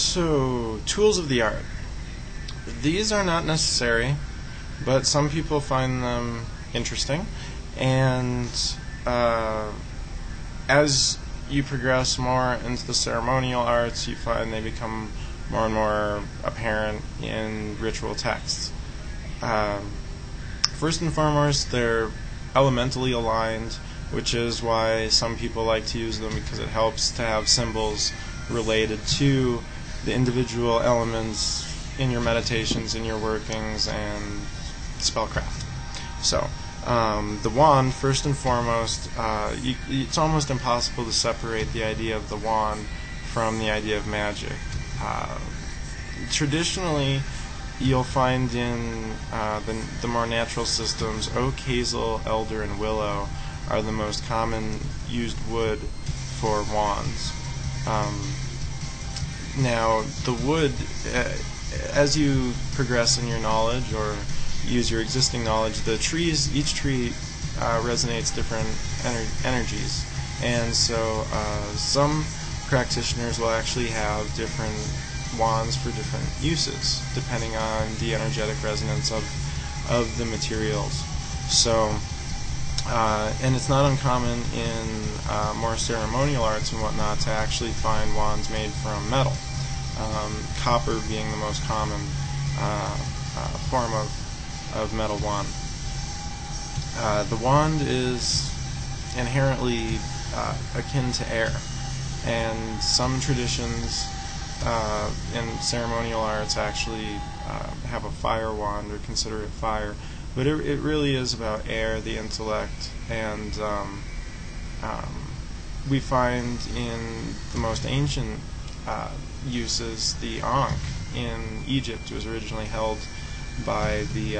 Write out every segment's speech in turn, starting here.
So, tools of the art. These are not necessary, but some people find them interesting, and as you progress more into the ceremonial arts, you find they become more and more apparent in ritual texts. First and foremost, they're elementally aligned, which is why some people like to use them, because it helps to have symbols related to the individual elements in your meditations, in your workings, and spellcraft. So, the wand, first and foremost, it's almost impossible to separate the idea of the wand from the idea of magic. Traditionally, you'll find in the more natural systems, oak, hazel, elder, and willow are the most common used wood for wands. Now, the wood, as you progress in your knowledge or use your existing knowledge, the trees, each tree resonates different energies, and so some practitioners will actually have different wands for different uses, depending on the energetic resonance of the materials. So, and it's not uncommon in more ceremonial arts and whatnot to actually find wands made from metal, copper being the most common form of metal wand. The wand is inherently akin to air, and some traditions in ceremonial arts actually have a fire wand or consider it fire, but it really is about air, the intellect, and we find in the most ancient uses, the ankh in Egypt was originally held by the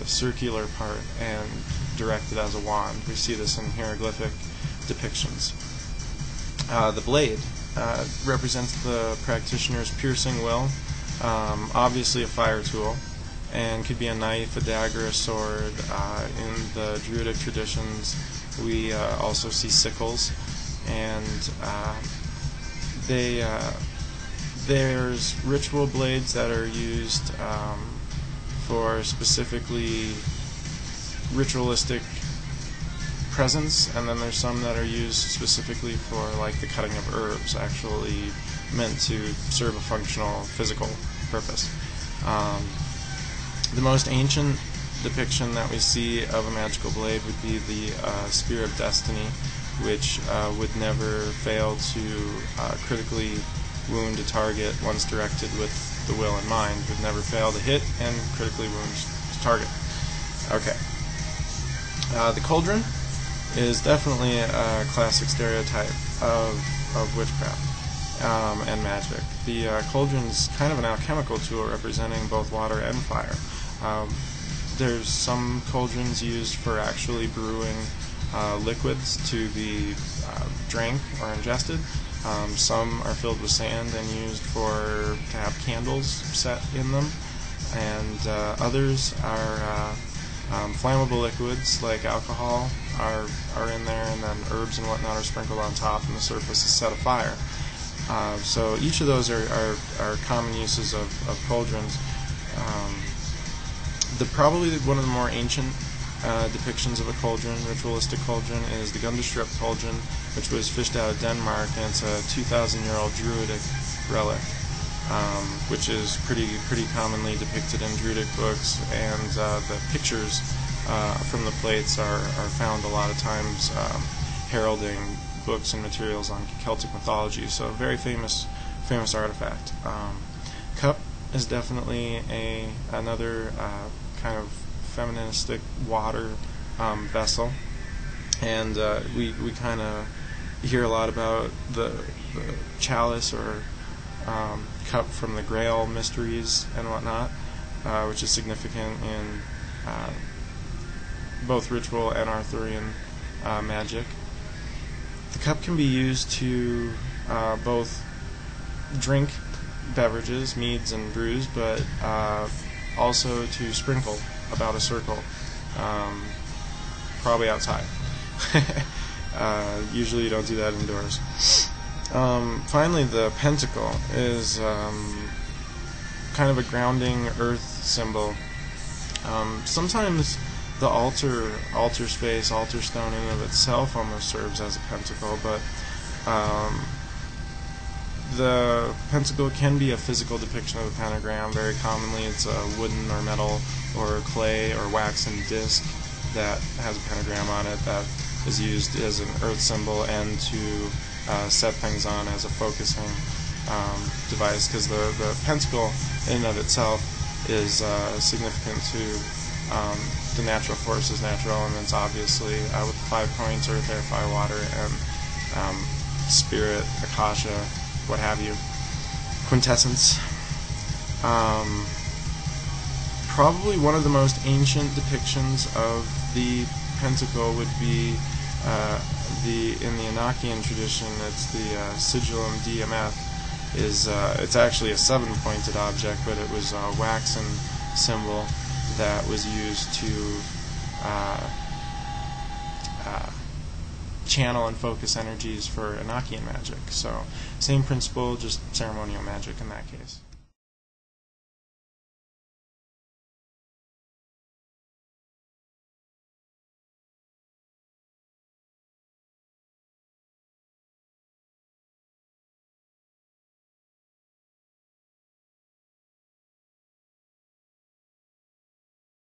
circular part and directed as a wand. We see this in hieroglyphic depictions. The blade represents the practitioner's piercing will, obviously a fire tool, and could be a knife, a dagger, a sword. In the Druidic traditions, we also see sickles, and there's ritual blades that are used for specifically ritualistic presence, and then there's some that are used specifically for like the cutting of herbs, actually meant to serve a functional physical purpose. The most ancient depiction that we see of a magical blade would be the Spear of Destiny, which would never fail to critically wound a target once directed with the will in mind, would never fail to hit and critically wound the target. Okay. The cauldron is definitely a classic stereotype of witchcraft and magic. The cauldron is kind of an alchemical tool representing both water and fire. There's some cauldrons used for actually brewing liquids to be drank or ingested. Some are filled with sand and used to have candles set in them, and others are flammable liquids like alcohol are in there, and then herbs and whatnot are sprinkled on top, and the surface is set afire. So each of those are common uses of cauldrons. Probably one of the more ancient depictions of a cauldron, ritualistic cauldron, is the Gundestrup cauldron, which was fished out of Denmark, and it's a 2,000-year-old Druidic relic, which is pretty commonly depicted in Druidic books, and the pictures from the plates are found a lot of times heralding books and materials on Celtic mythology. So a very famous artifact. Cup is definitely another kind of feministic water vessel, and we kind of hear a lot about the chalice or cup from the Grail mysteries and whatnot, which is significant in both ritual and Arthurian magic. The cup can be used to both drink beverages, meads and brews, but also to sprinkle about a circle, probably outside. Usually you don't do that indoors. Finally, the pentacle is kind of a grounding earth symbol. Sometimes the altar space, altar stone in and of itself almost serves as a pentacle, but the pentacle can be a physical depiction of the pentagram. Very commonly it's a wooden or metal or clay or waxen disc that has a pentagram on it that is used as an earth symbol and to set things on as a focusing device, because the pentacle in and of itself is significant to the natural forces, natural elements, obviously, with the 5 points, earth, air, fire, water, and spirit, akasha, what have you, quintessence. Probably one of the most ancient depictions of the pentacle would be in the Enochian tradition. It's the sigillum DMF. It's actually a 7-pointed object, but it was a waxen symbol that was used to channel and focus energies for Enochian magic. So same principle, just ceremonial magic in that case.